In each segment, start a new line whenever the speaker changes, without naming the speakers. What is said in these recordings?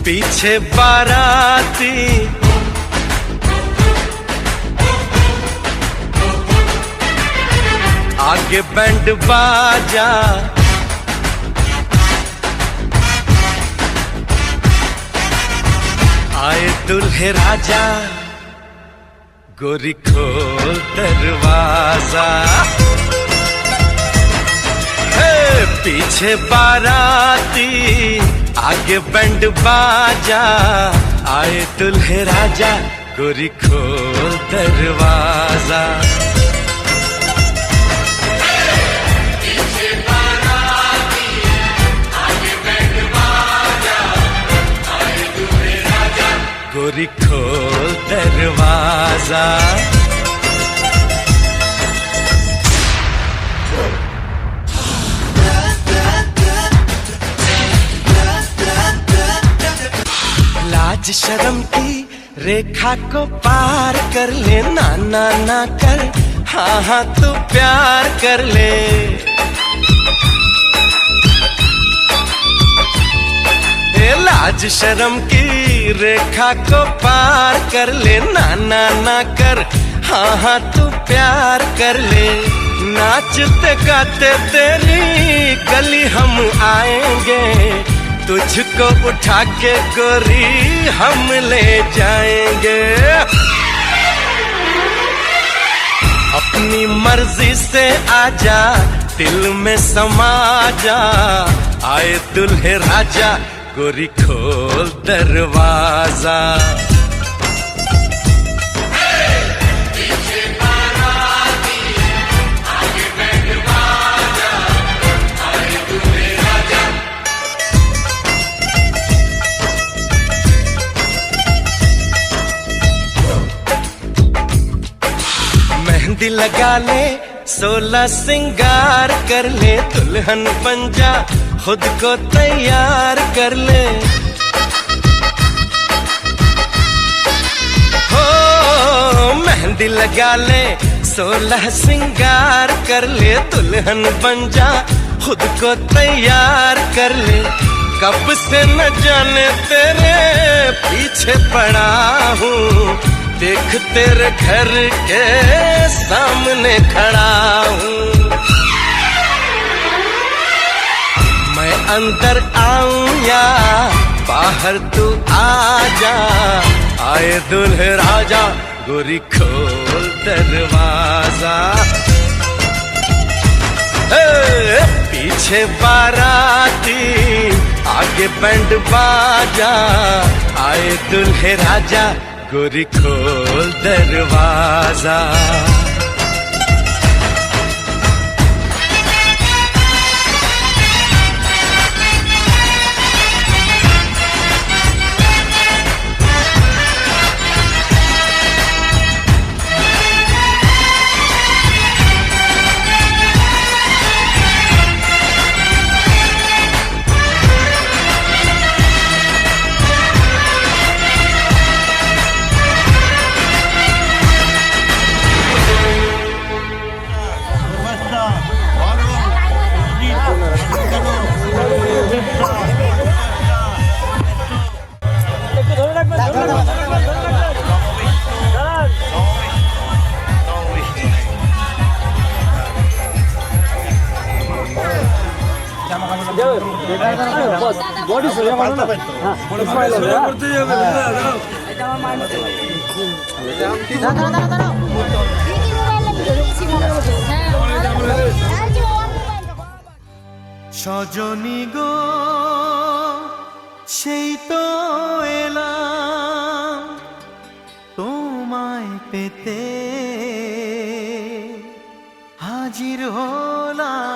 पीछे बाराती आगे बैंड बाजा, आए दुल्हे राजा, गोरी खोल दरवाजा। पीछे बाराती आगे बैंड बाजा, आए दुल्हे राजा, गोरी खोल दरवाजा। पीछे बाराती आगे बैंड बाजा, आए दुल्हे राजा, गोरी खोल दरवाजा। लाज शर्म की रेखा को पार कर ले, ना ना ना कर, हाँ हाँ तू प्यार कर ले। लाज शर्म की रेखा को पार कर ले, ना ना ना कर, हाँ हाँ तू प्यार कर ले। नाचते गाते तेरी गली हम आएंगे, तुझको उठा के गोरी हम ले जाएंगे। अपनी मर्जी से आजा, दिल में समा जा, आए दुल्हे राजा, गोरी खोल दरवाजा। मेहंदी लगा ले, 16 सिंगार कर ले, दुल्हन बन जा, खुद को तैयार कर ले। हो मेहंदी लगा ले, 16 सिंगार कर ले, दुल्हन बन जा, खुद को तैयार कर ले। कब से न जाने तेरे पीछे पड़ा हूँ, देख तेरे घर के सामने खड़ा हूँ। मैं अंदर आऊं या बाहर तू आजा, आए दुल्हे राजा, गोरी खोल दरवाजा। पीछे बाराती आगे बैंड बाजा, आए दुल्हे राजा, गोरी खोल दरवाजा। সজনী গো সেই তো এলাম তোমায় পেতে, হাজির হলাম।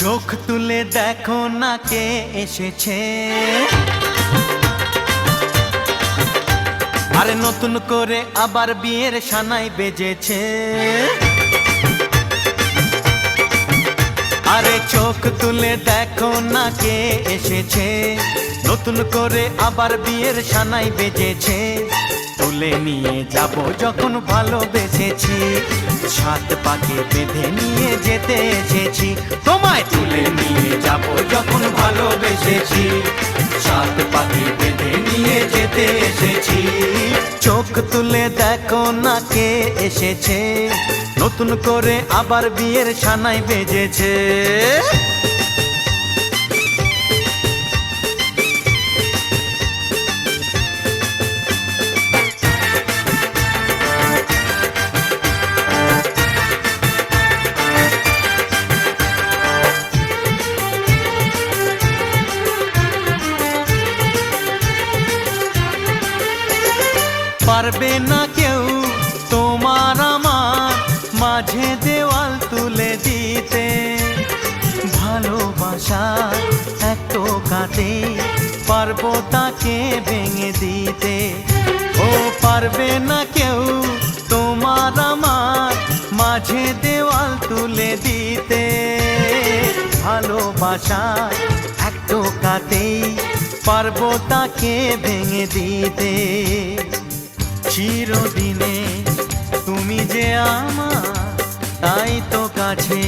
চোখ তুলে দেখো না কে এসেছে, আরে নতুন করে আবার বিয়ের সানাই বেজেছে, আরে চোখ তুলে দেখো না কে এসেছে। নতুন করে আবার বিয়ের সানাই বেজেছে, তুলে নিয়ে যাব যখন ভালোবেসেছি, সাত পাকে বেঁধে নিয়ে যেতে এসেছি। তোমায় তুলে নিয়ে যাব যখন ভালোবেসেছি, সাত পাকে বেঁধে নিয়ে যেতে এসেছি। চোখ তুলে দেখো না কে এসেছে, নতুন করে আবার বিয়ের সানাই বেজেছে। পারবে না কেউ তোমার আমার মাঝে দেওয়াল তুলে দিতে, ভালোবাসা এক টোকাতে পারবো তাকে ভেঙে দিতে। ও পারবে না কেউ তোমার আমার মাঝে দেওয়াল তুলে দিতে, ভালোবাসা এক টোকাতেই পারবো তাকে ভেঙে দিতে। চিরদিনে তুমি যে আমার, তাই তো কাছে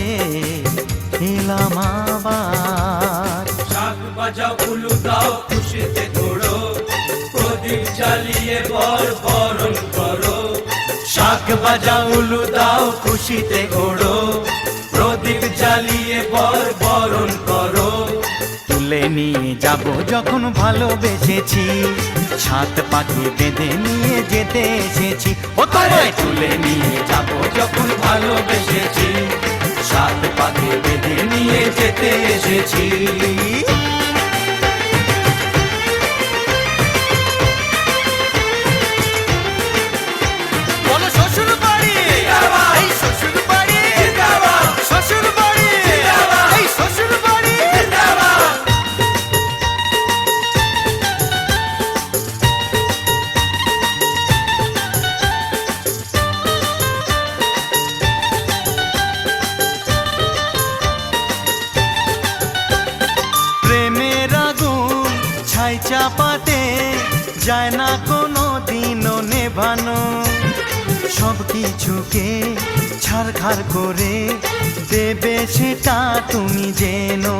এলাম আবার।
শাক বাজাও উলু দাও খুশিতে ঘোড়ো, প্রদীপ জ্বালিয়ে বর বরণ করো।
শাক বাজাও উলু দাও খুশিতে ঘোড়ো, প্রদীপ জ্বালিয়ে বর বরণ করো। তুলে নিয়ে যাব যখন ভালোবেসেছি, সাত পাখি বেঁধে নিয়ে যেতে এসেছি। ও তোমায় তুলে নিয়ে যাব যখন ভালোবেসেছি, সাত পাখি বেঁধে নিয়ে যেতে এসেছি। বলো শ্বশুর বাড়ি, এই শ্বশুর বাড়ি, শ্বশুর বাড়ি, এই শ্বশুর বাড়ি। প্রেমের আগুন ছাই চাপাতে যায় না কোনো দিনও নেভানো, সব কিছুকে ছারখার করে দেবে সেটা তুমি জেনো।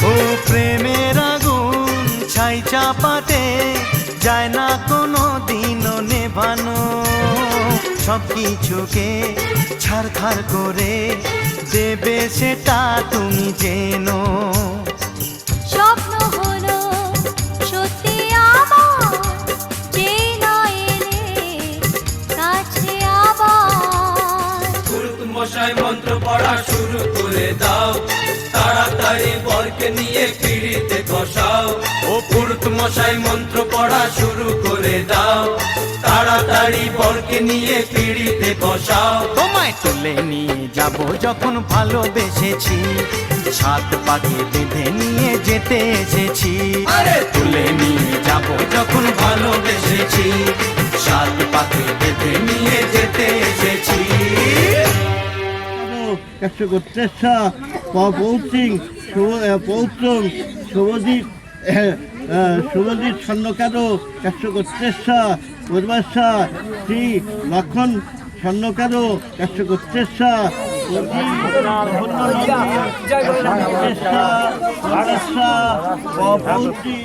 ও প্রেমের আগুন ছাই চাপাতে যায় না কোনো দিনও নেভানো, সব কিছুকে ছারখার করে দেবে সেটা তুমি জেনো।
স্বপ্ন হলো সত্যি আমার, যে না এলে কাছে আবার।
পুরুত মশাই মন্ত্র পড়া শুরু করে দাও, তাড়াতাড়ি বরকে নিয়ে পিড়িতে বসাও।
ও পুরুত মশাই
মন্ত্র পড়া শুরু করে দাও, তাড়াতাড়ি বরকে নিয়ে পিড়িতে বসাও।
তোমায় তুলে নিয়ে যাব যখন ভালোবেসেছি, সাত পাখি বেঁধে নিয়ে যেতে এসেছি।
আরে
তুলে নিয়ে যাব যখন ভালোবেসেছি, সাত পাখি বেঁধে নিয়ে যেতে এসেছি।
একশো পৌত্রিং পৌত্রং শুভদীপ শুভদীপ স্বর্ণকারো একশো গোত্রেশ্বা পূর্বাশা শ্রী লক্ষণ স্বর্ণকারো একশো গোত্রেশ্বা পৌত্রিক।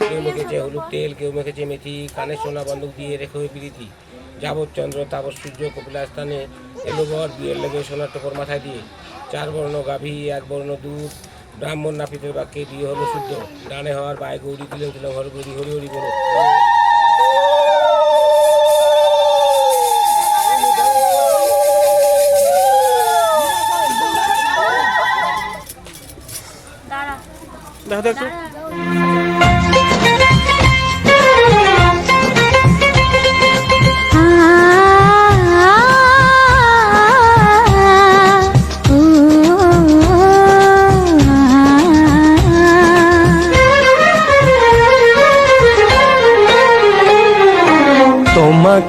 কেউ মেখেছে হলুদ তেল, কেউ মেখেছে মেথি, কানে সোনা বন্দুক দিয়ে রেখে হয়ে প্রীতি। যাবৎ চন্দ্র তাবৎ সূর্য কপিলা স্থানে এলো বর, বিয়ের লেগে সোনার টোপর মাথায় দিয়ে। চার বর্ণ গাভী, এক বর্ণ দুধ, ব্রাহ্মণ নাপিতের বাক্যে বিয়ে হলো শুদ্ধ। ডানে হওয়ার বাই গৌরী দিলেন দিল ঘর গৌরী, হরি হরি বলো।
দাঁড়া
দেখো
দাঁড়া।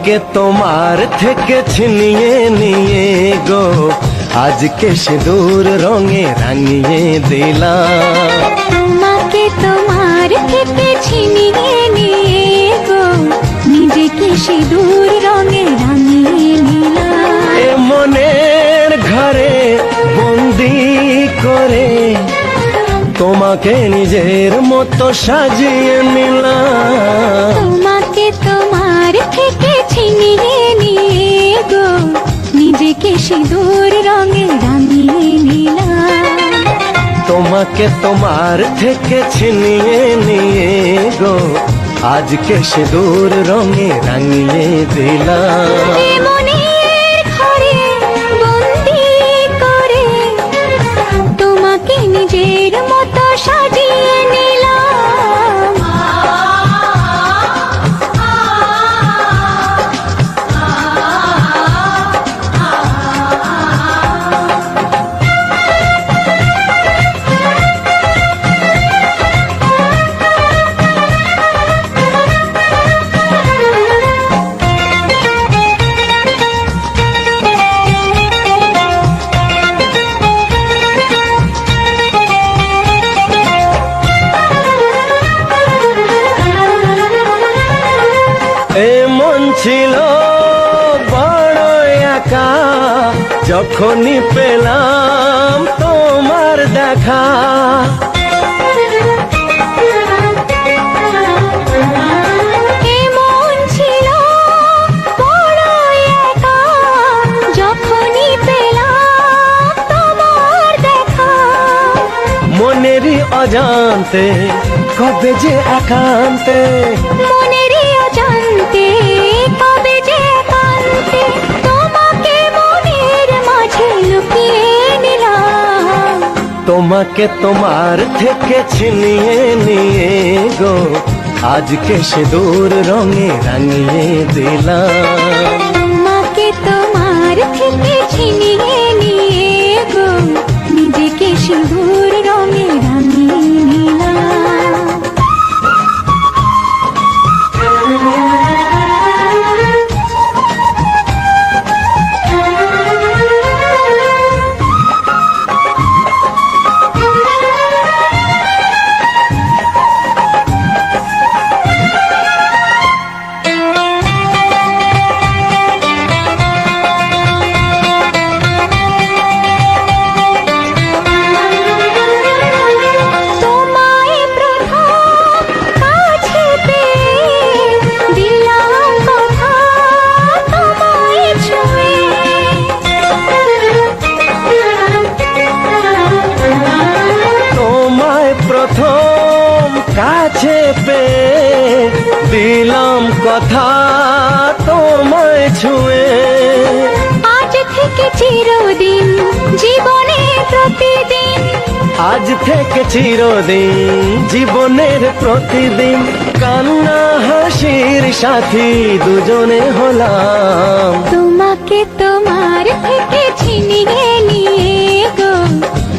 তোমাকে তোমার থেকে ছিনিয়ে নিয়ে গো আজকে সিঁদুর রঙে রাঙিয়ে দিলাম।
তোমাকে তোমার থেকে ছিনিয়ে নিয়ে গো নিজেকে সিঁদুর রঙে রাঙিয়ে নিলাম।
এ মনের ঘরে বন্দি করে তোমাকে নিজের মতো সাজিয়ে নিলাম।
তোমাকে তোমার থেকে ছিনিয়ে নিয়ে গো নিজেকে সিঁদুর রঙে রাঙিয়ে নিলাম।
তোমাকে তোমার থেকে ছিনিয়ে নিয়ে গো আজকে সিঁদুর রঙে রাঙিয়ে দিলাম।
এ মনের ঘরে বন্দি করে তোমাকে নিজের মতো সাজিয়ে নিলাম।
এ মন ছিল বড় একা যখনই পেলাম তোমার দেখা।
এমন ছিল বড় একা যখনই পেলাম তোমার দেখা।
মনেরই অজান্তে কবে যে একান্তে
মনেরই অজান্তে কবে যে একান্তে তোমাকে মনের মাঝে লুকিয়ে নিলাম।
তোমাকে তোমার থেকে ছিনিয়ে নিয়ে গো আজকে সিঁদুর রঙে রাঙিয়ে দিলাম।
তোমাকে তোমার থেকে ছিনিয়ে নিয়ে গো নিজেকে সিঁদুর রঙে রাঙিয়ে নিলাম। তোমায় প্রথম কাছে পেয়ে দিলাম কথা তোমায় ছুঁয়ে।
তোমায় প্রথম কাছে পেয়ে দিলাম কথা তোমায় ছুঁয়ে।
আজ থেকে চিরদিন জীবনে প্রতিদিন
আজ থেকে চিরদিন জীবনের প্রতিদিন কান্না হাসির সাথী দুজনে হলাম।
তোমাকে তোমার থেকে ছিনিয়ে নিয়ে গো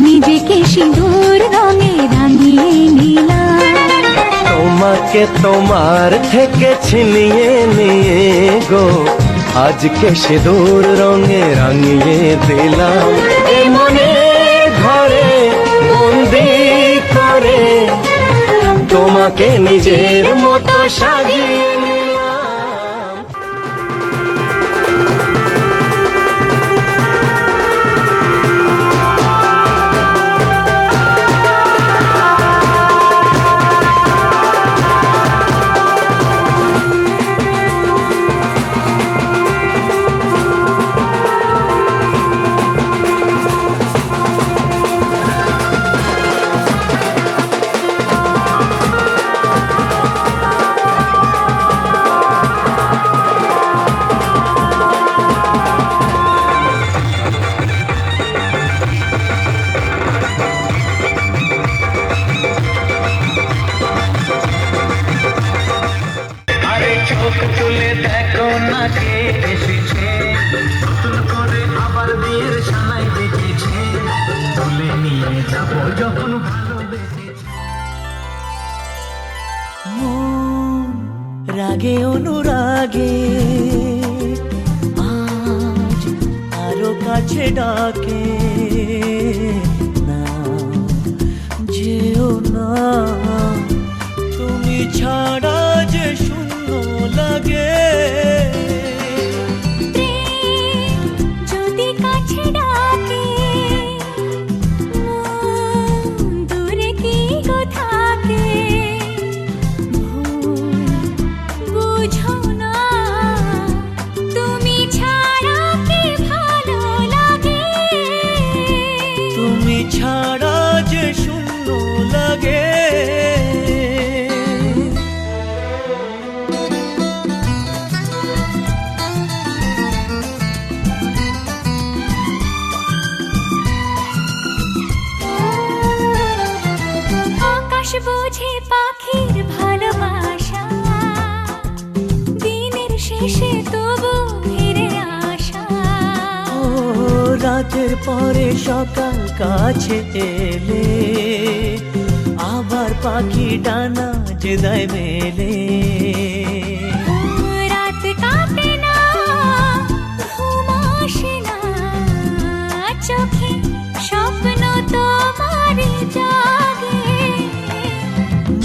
নিজেকে সিঁদুর রঙে রাঙিয়ে নিলাম।
তোমাকে তোমার থেকে ছিনিয়ে নিয়ে গো আজকে সিঁদুর রঙে রাঙিয়ে দিলাম। এ মনের ঘরে বন্দি করে তোমাকে নিজের মতো সাজিয়ে নিলাম।
চোখ তুলে দেখো না কে এসেছে, নতুন করে আবার বিয়ের সানাই দেখেছে, তুলে নিয়ে যাবো যখন ভালোবেসেছে।
মন রাগে অনুরাগে কাছে ডাকে না, যেও না, তুমি ছাড়া যে শূন্য লাগে।
প্রেম যদি কাছে ডাকে, মন দূরে কি গো থাকে, ভুল বুঝো না, তুমি ছাড়া কি ভালো লাগে।
তুমি ছাড়া যে শূন্য লাগে।
আকাশ বোঝে পাখির ভালোবাসা, দিনের শেষে তবু ফিরে আসা।
ও রাতের পরে সকাল কাছে এলে, আবার পাখি ডানা যে দেয় মেলে।
রাত কাটে না, ঘুম আসে না, চোখে স্বপ্ন তোমারই জাগে।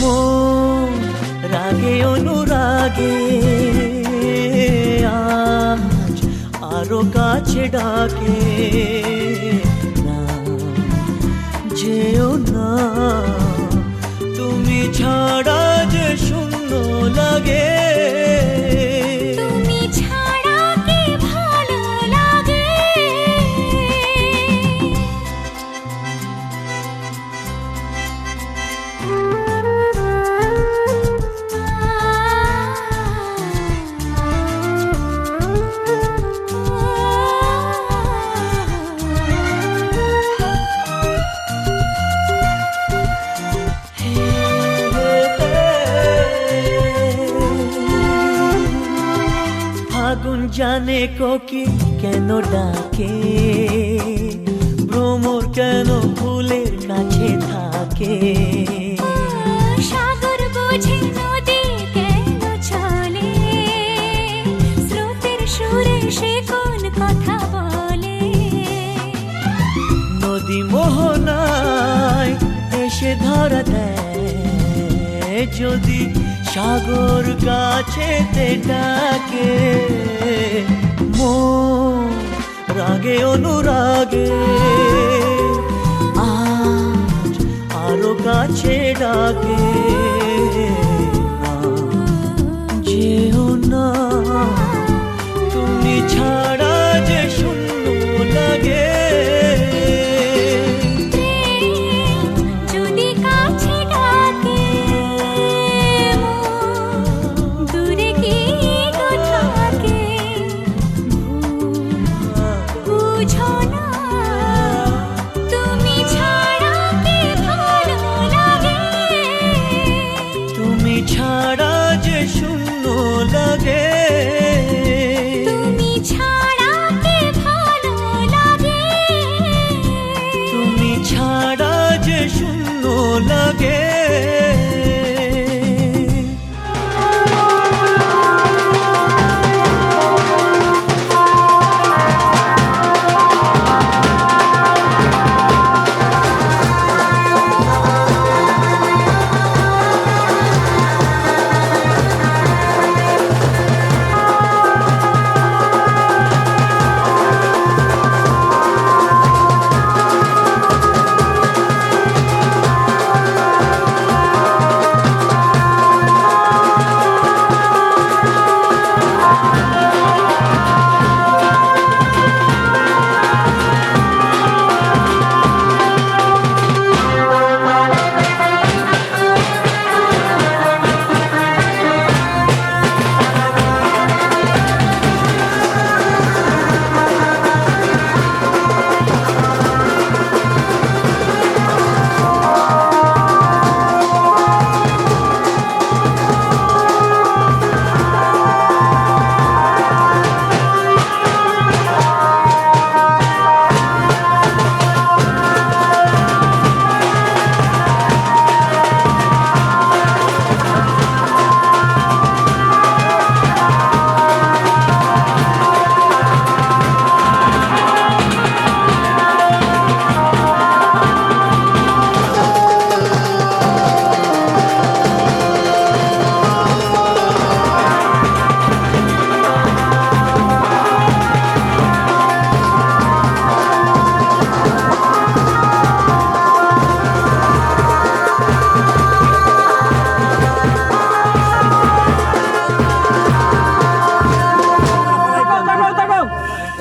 মন রাগে অনুরাগে আজ আরো কাছে ডাকে না, যেও না, তুমি ছাড়া যে শূন্য লাগে।
তুমি ছাড়া কি ভালো লাগে।
ফাগুন জানে কোকিল কেন ডাকে, ভ্রমর কেন ফুলের কাছে থাকে।
সাগর বোঝে নদী কেন চলে, স্রোতের সুরে সে কোন কথা বলে।
নদী মোহনায় এসে ধরা দেয়, যদি সাগর কাছেতে ডাকে। মন রাগে অনুরাগে আজ আরো কাছে ডাকে না, যেও না, তুমি ছাড়া যে শূন্য লাগে।
প্রেম যদি কাছে ডাকে, মন দূরে কি গো থাকে, ভুল বুঝো না, তুমি ছাড়া কি ভালো লাগে।
তুমি ছাড়া যে শূন্য লাগে।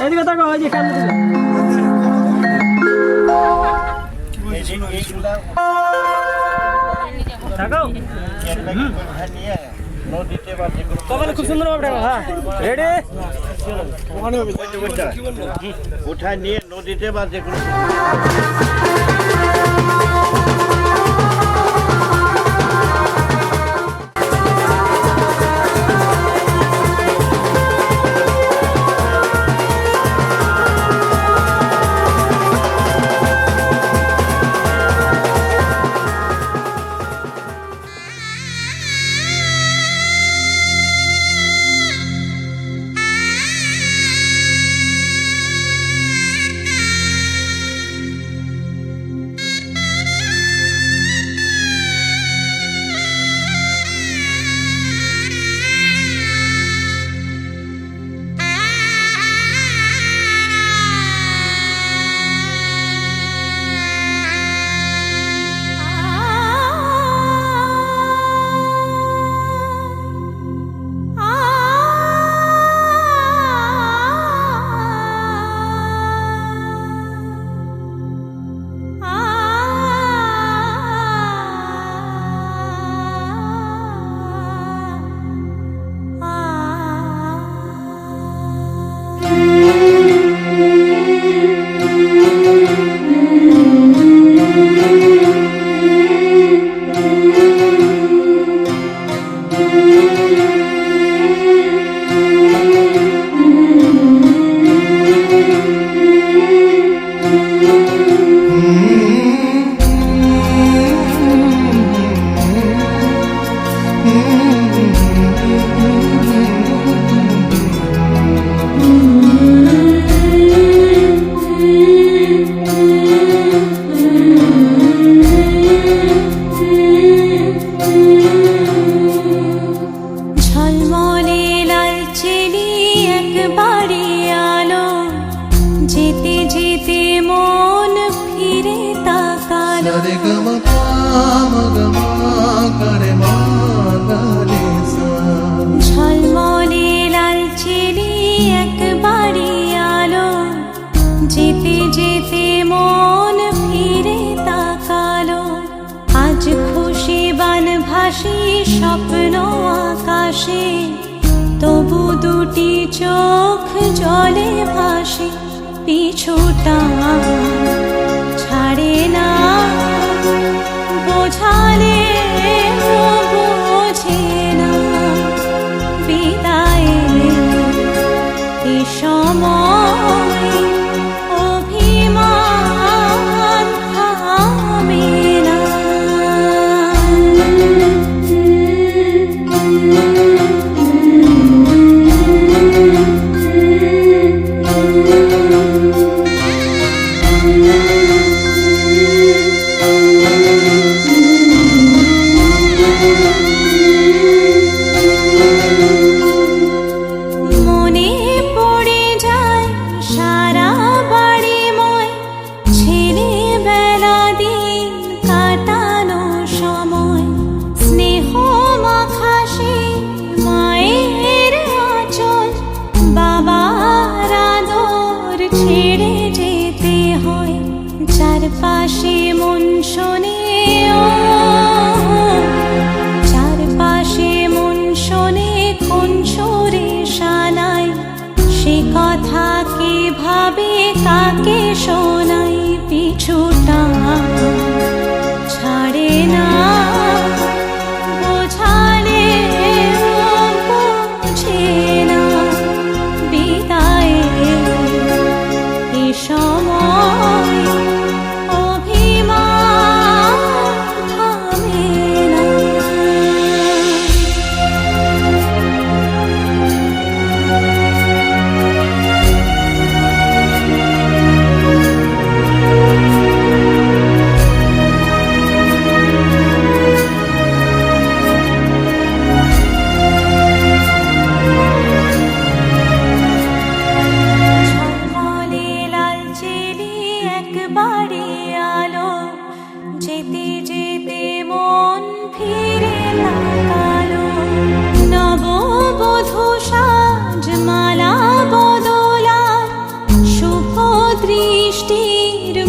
এদিকে তাকাও, ওই যে ক্যামেরা দিকে। তাকাও। কপালে খুব সুন্দর ভাবে হ্যাঁ রেডি
উঠায় নিয়ে নদীতে বা যে কোনো
ঝলমলে লাল চিনি একবারই আলো যেতে যেতে মন ফিরে তাকালো আজ খুশি বান ভাসি স্বপ্ন আকাশে তবু দুটি চোখ জলে ভাসে পিছুটা ছাড়ে না বোঝালে বোঝে না বিদায়ের এ সময় অভিমান থামে না মনে পড়ে যায় সারা বাড়িময় ছেলেবেলা দিন কাটানো সময় স্নেহ মাখাসে মায়ের আঁচল বাবার আদর ছেড়ে যেতে হয় চারপাশে মন শোনে চারপাশে মন শোনে কোন সুরে শানাই সে কথা কে ভাবে কাকে শোনাই পিছুটা ছাড়ে না বোঝালে বোঝে না বিদায়ের এ সময় অভিমান থামে না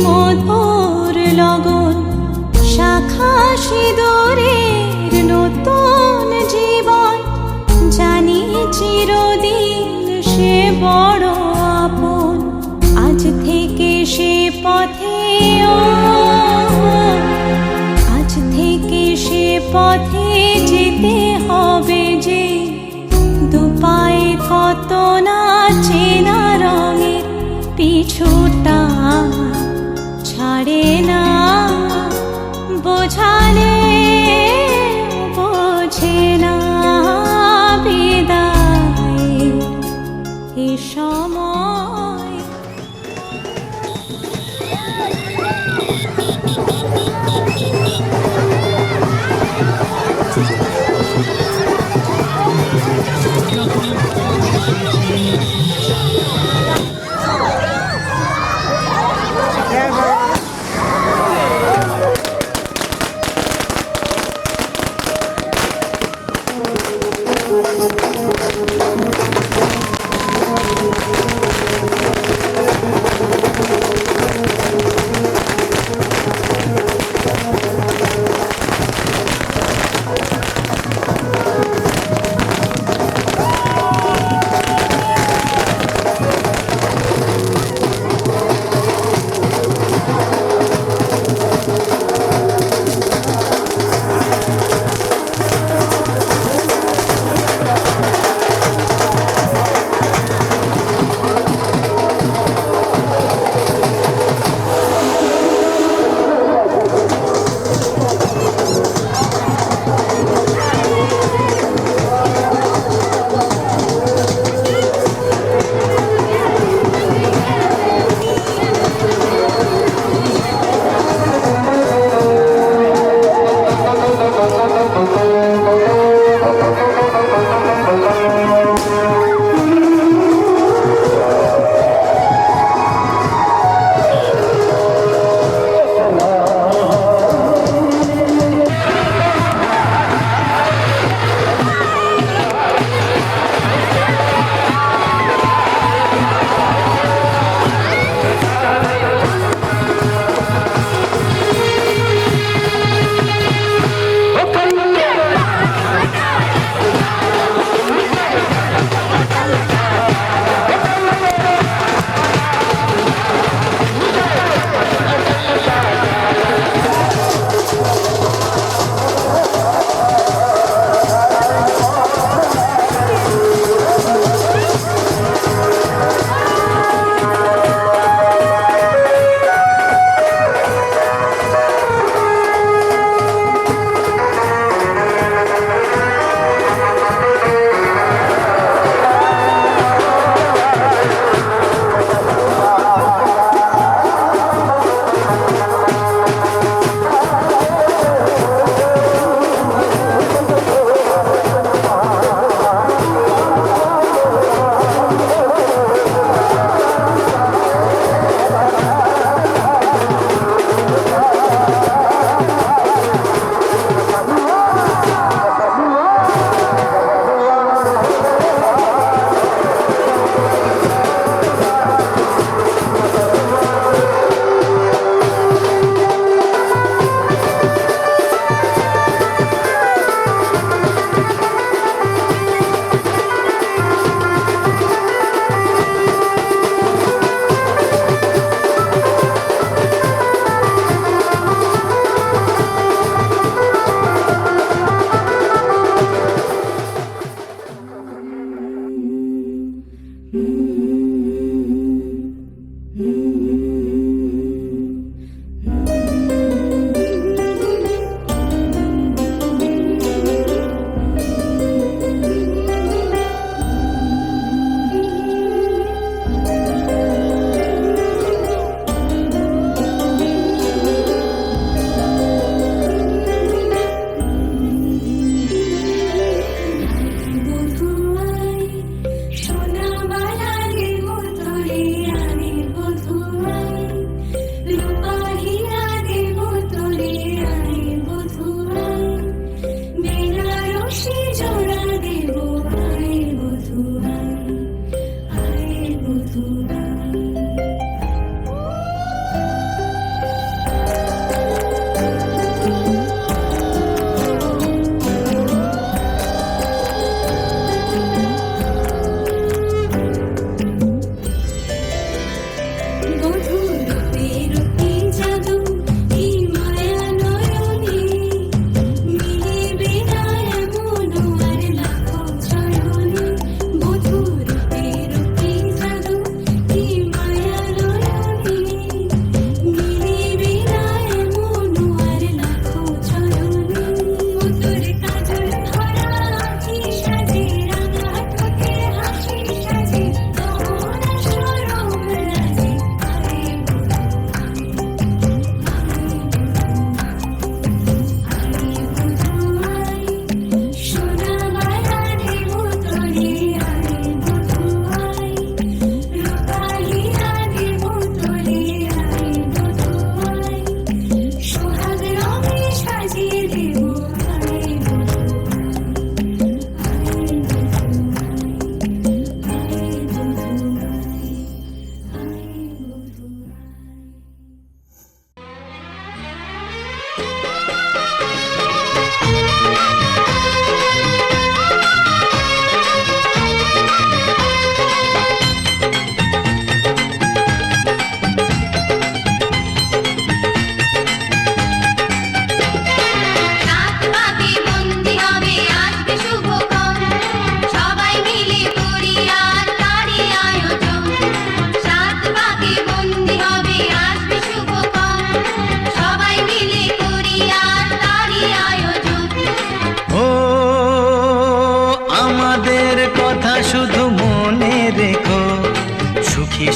মধুর লগন, শাখা সিঁদুরের নতুন জীবন, জানি চিরদিন সে বড় আপন। আজ থেকে সে পথে আজ থেকে সে পথে যেতে হবে যে, দুপায়ে কত না চেনা রঙের পিছুটা ছাড়ে না, বোঝালে বোঝে না বিদায় এ সময়।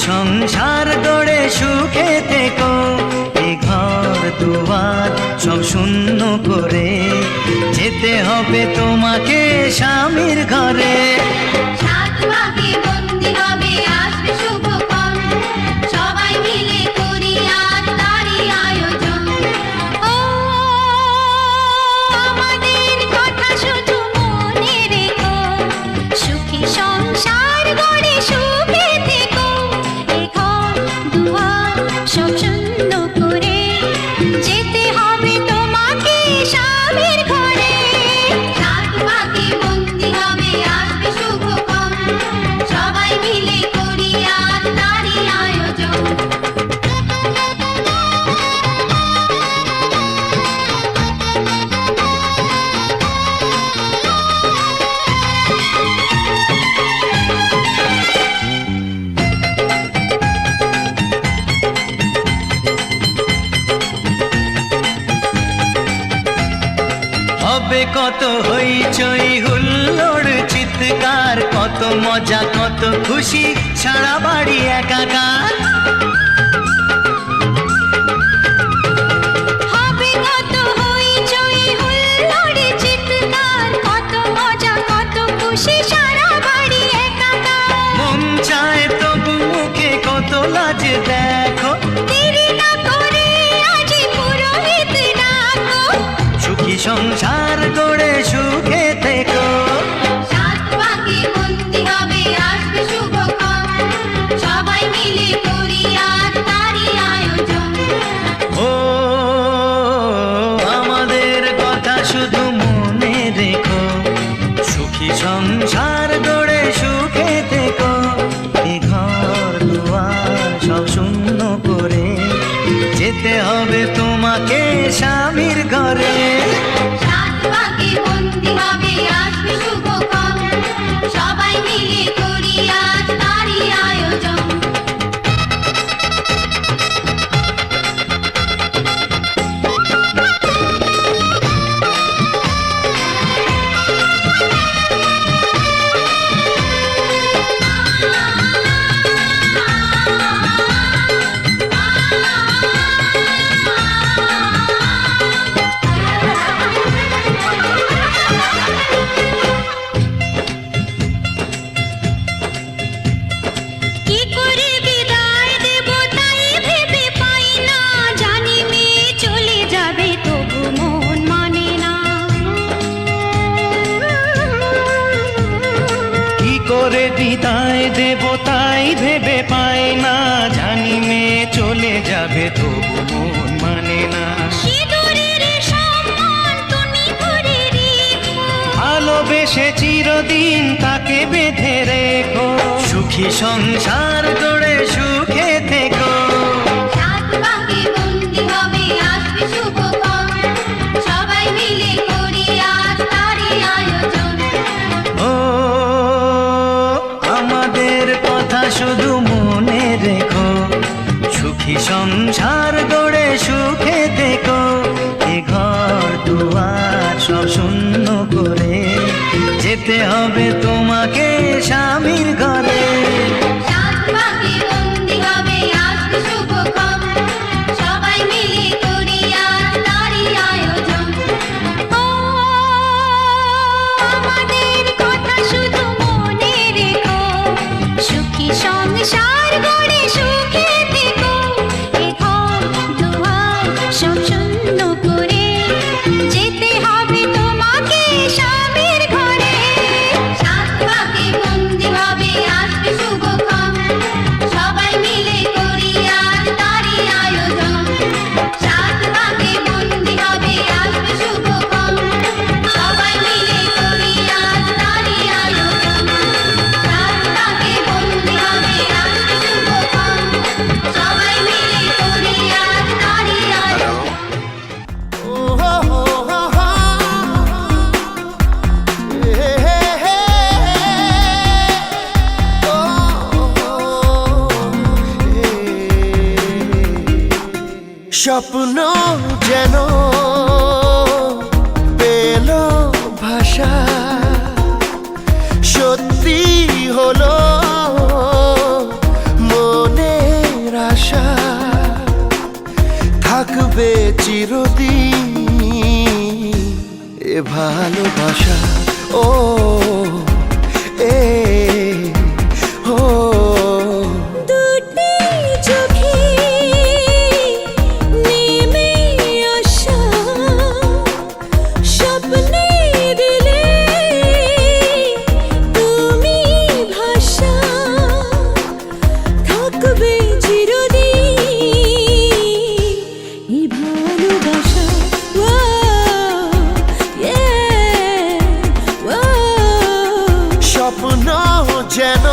সংসার গড়ে সুখে থেকো, এ ঘর দুয়ার সব শূন্য করে যেতে হবে তোমাকে স্বামীর ঘরে।
সাত পাকে বন্দি হবে আসবে শুভক্ষণ, সবাই মিলে করি আজ তারই আয়োজন। ও আমাদের কথা শুধু মনে রেখো, সুখী সংসার গড়ে সুখে থেকো, এ ঘর দুয়ার সব শূন্য করে যেতে হবে তোমাকে স্বামীর ঘরে। সাত পাকে বন্দি হবে আসবে শুভক্ষণ, সবাই মিলে করি আজ তারই আয়োজন।
হবে কত হইচই হুল্লোড় চিৎকার, কত মজা কত খুশি সারা বাড়ি একাকার।
হবে কত হইচই হুল্লোড় চিৎকার, কত মজা কত খুশি সারা বাড়ি একাকার।
মন চায় তবু মুখে কত লাজ দেখো,
দেরি না করে আজই পুরোহিত ডাকো,
সুখী সংসার গড়ে সুখে থেকো।
সাত পাকে বন্দি হবে আসবে শুভক্ষণ, সবাই মিলে করি আজ তারই আয়োজন।
ও আমাদের কথা শুধু মনে রেখো, সুখী সংসার গড়ে সুখে থেকো, এ ঘর দুয়ার সব শূন্য করে যেতে হবে তোমাকে স্বামীর ঘরে।
সাত পাকে বন্দি হবে আসবে শুভক্ষণ, সবাই মিলে করি আজ তারই আয়োজন। কি করে বিদায় দেব তাই ভেবে পাই না, জানি মেয়ে চলে যাবে তবু মন মানে না।
কি করে বিদায় দেব তাই ভেবে পাই না, জানি মেয়ে চলে যাবে তবু মন মানে না।
সিঁদুরের সম্মান তুমি করে রেখো,
ভালোবেসে চিরদিন তাকে বেঁধে রেখো, সুখী সংসার গড়ে সুখে থেকো। সংসার গড়ে সুখে থেকো, এ ঘর দুয়ার সব শূন্য করে যেতে হবে তোমাকে স্বামীর ঘরে।
সাত পাকে বন্দি হবে আসবে শুভক্ষণ, সবাই মিলে করি আজ তারই আয়োজন। ও আমাদের কথা শুধু মনে রেখো, সুখী সংসার গড়ে সুখে থেকো, এ ঘর দুয়ার সব শূন্য করে যেতে হবে তোমাকে স্বামীর ঘরে। সাত পাকে বন্দি হবে আসবে শুভক্ষণ, সবাই মিলে করি আজ তারই আয়োজন। সাত পাকে বন্দি হবে আসবে শুভক্ষণ, সবাই মিলে করি আজ তারই আয়োজন। সাত পাকে বন্দি হবে আসবে শুভক্ষণ, সবাই মিলে করি আজ তারই আয়োজন।
স্বপ্ন যেন পেল ভাষা, সত্যি হলো মনের আশা, থাকবে চিরদিন এ ভালোবাসা। ও এ ও
দুটি চোখে নেমে আসা, স্বপ্নে দিলে তুমি ভাষা, থাকবে চিরদিন এই ভালোবাসা।
স্বপ্ন যেন